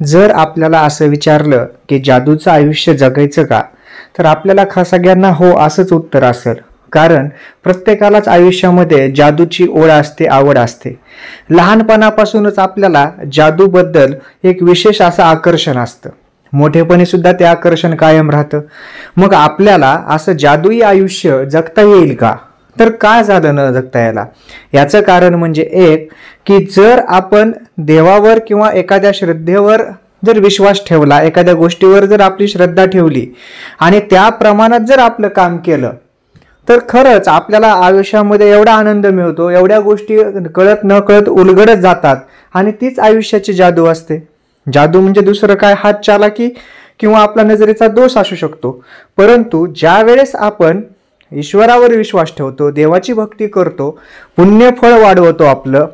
जर आपल्याला असं विचारलं की जादूचं आयुष्य जगायचं का, तर आपल्याला सगळ्यांना हो असंच उत्तर असेल. कारण प्रत्येकालाच आयुष्यामध्ये जादूची ओढ असते, आवड असते. लहानपणापासूनच आपल्याला जादूबद्दल एक विशेष असं आकर्षण असतं. मोठेपणी सुद्धा ते आकर्षण कायम राहतं. मग आपल्याला असं जादुई आयुष्य जगता येईल का, तर काय झालं न जगता यायला? याचं कारण म्हणजे एक की जर आपण देवावर किंवा एखाद्या श्रद्धेवर जर विश्वास ठेवला, एखाद्या गोष्टीवर जर आपली श्रद्धा ठेवली आणि त्या प्रमाणात जर आपलं काम केलं, तर खरंच आपल्याला आयुष्यामध्ये एवढा आनंद मिळतो, एवढ्या गोष्टी कळत न कळत उलगडत जातात आणि तीच आयुष्याची जादू असते. जादू म्हणजे दुसरं काय, हात चालाकी किंवा आपला नजरेचा दोष असू शकतो. परंतु ज्या वेळेस आपण ईश्वरावर विश्वास ठेवतो, देवाची भक्ती करतो, पुण्यफळ वाढवतो, आपलं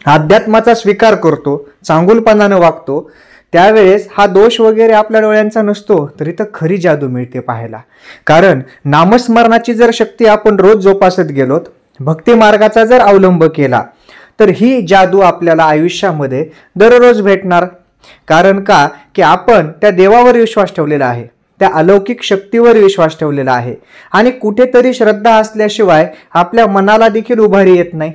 अध्यात्माचा स्वीकार करतो, चांगुलपणानं वागतो, त्यावेळेस हा दोष वगैरे आपल्या डोळ्यांचा नसतो, तरी तर खरी जादू मिळते पाहायला. कारण नामस्मरणाची जर शक्ती आपण रोज जोपासत गेलोत, भक्ती मार्गाचा जर अवलंब केला, तर ही जादू आपल्याला आयुष्यामध्ये दररोज भेटणार. कारण का की आपण त्या देवावर विश्वास ठेवलेला आहे, त्या अलौकिक शक्तीवर विश्वास ठेवलेला आहे आणि कुठेतरी श्रद्धा असल्याशिवाय आपल्या मनाला देखील उभारी येत नाही.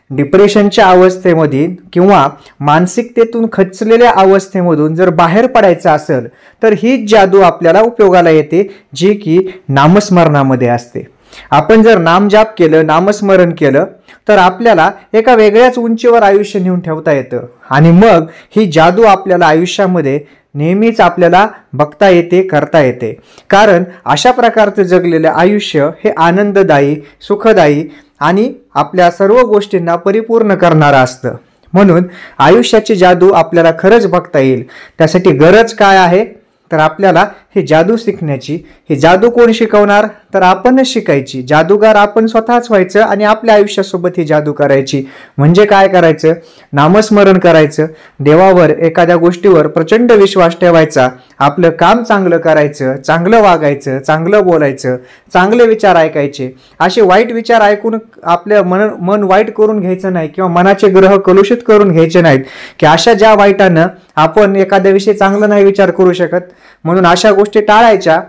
डिप्रेशनच्या अवस्थेमधून किंवा मानसिकतेतून खचलेल्या अवस्थेमधून जर बाहेर पडायचं असेल, तर हीच जादू आपल्याला उपयोगाला येते, जी की नामस्मरणामध्ये असते. आपण जर नामजाप केलं, नामस्मरण केलं, तर आपल्याला एका वेगळ्याच उंचीवर आयुष्य नेऊन ठेवता येतं आणि मग ही जादू आपल्याला आयुष्यामध्ये नेहमीच आपल्याला बघता येते, करता येते. कारण अशा प्रकारचं जगलेलं आयुष्य हे आनंददायी, सुखदायी आणि आपल्या सर्व गोष्टींना परिपूर्ण करणारं असतं. म्हणून आयुष्याची जादू आपल्याला खरंच बघता येईल. त्यासाठी गरज काय आहे, तर आपल्याला ही जादू शिकण्याची. ही जादू कोण शिकवणार, तर आपणच शिकायची. जादूगार आपण स्वतःच व्हायचं आणि आपल्या आयुष्यासोबत ही जादू करायची. म्हणजे काय करायचं, नामस्मरण करायचं, देवावर एखाद्या गोष्टीवर प्रचंड विश्वास ठेवायचा, आपलं काम चांगलं करायचं, चांगलं वागायचं, चांगलं बोलायचं, चांगले विचार ऐकायचे. असे वाईट विचार ऐकून आपल्या मन वाईट करून घ्यायचं नाही किंवा मनाचे ग्रह कलुषित करून घ्यायचे नाहीत की अशा ज्या वाईटानं आपण एखाद्याविषयी चांगलं नाही विचार करू शकत. म्हणून अशा गोष्टी टाळायच्या.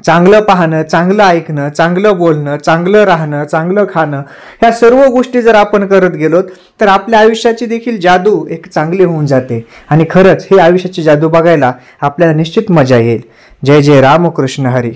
चांगलं पाहणं, चांगलं ऐकणं, चांगलं बोलणं, चांगलं राहणं, चांगलं खाणं, ह्या सर्व गोष्टी जर आपण करत गेलोत, तर आपल्या आयुष्याची देखील जादू एक चांगली होऊन जाते आणि खरंच ही आयुष्याची जादू बघायला आपल्याला निश्चित मजा येईल. जय जय रामकृष्ण हरी.